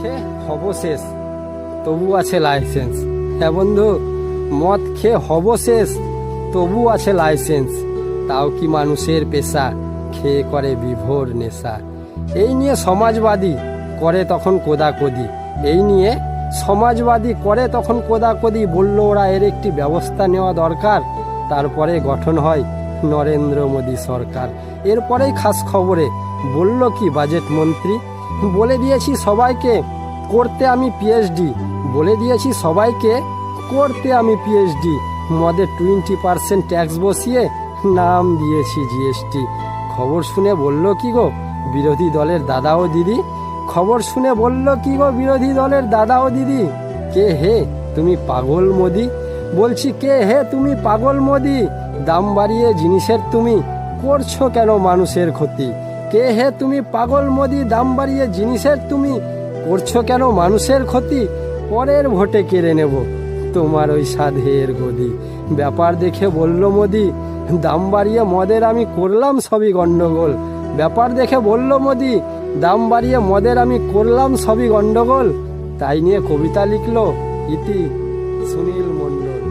খেয়ে হব শেষ, তবু আছে লাইসেন্স। হ্যাঁ বন্ধু, মদ খেয়ে হব শেষ, তবু আছে লাইসেন্স। তাও কি মানুষের পেশা, খেয়ে করে বিভোর নেশা। এই নিয়ে সমাজবাদী করে তখন কোদাকুদি, এই নিয়ে সমাজবাদী করে তখন কোদাকুদি। বলল ওরা এর একটি ব্যবস্থা নেওয়া দরকার। তারপরে গঠন হয় নরেন্দ্র মোদী সরকার। এরপরেই খাস খবরে বলল কি বাজেট মন্ত্রী, বলে দিয়েছি সবাইকে করতে আমি পিএইচডি, বলে দিয়েছি সবাইকে করতে আমি পিএইচডি। মদে 20% ট্যাক্স বসিয়ে নাম দিয়েছি জিএসটি। খবর শুনে বলল কি গো বিরোধী দলের দাদা ও দিদি, খবর শুনে বলল কি গো বিরোধী দলের দাদা ও দিদি, কে হে তুমি পাগল মোদি? বলছি কে হে তুমি পাগল মোদি? দাম বাড়িয়ে জিনিসের তুমি করছো কেন মানুষের ক্ষতি? কে হে তুমি পাগল মোদি? দাম বাড়িয়ে জিনিসের তুমি করছো কেন মানুষের ক্ষতি? পরের ভোটে কেড়ে নেব তোমার ওই সাধের গদি। ব্যাপার দেখে বলল মোদি, দাম বাড়িয়ে মদের আমি করলাম সবই গন্ডগোল। ব্যাপার দেখে বলল মোদি, দাম বাড়িয়ে মদের আমি করলাম সবই গন্ডগোল। তাই নিয়ে কবিতা লিখলো ইতি সুনীল মণ্ডল।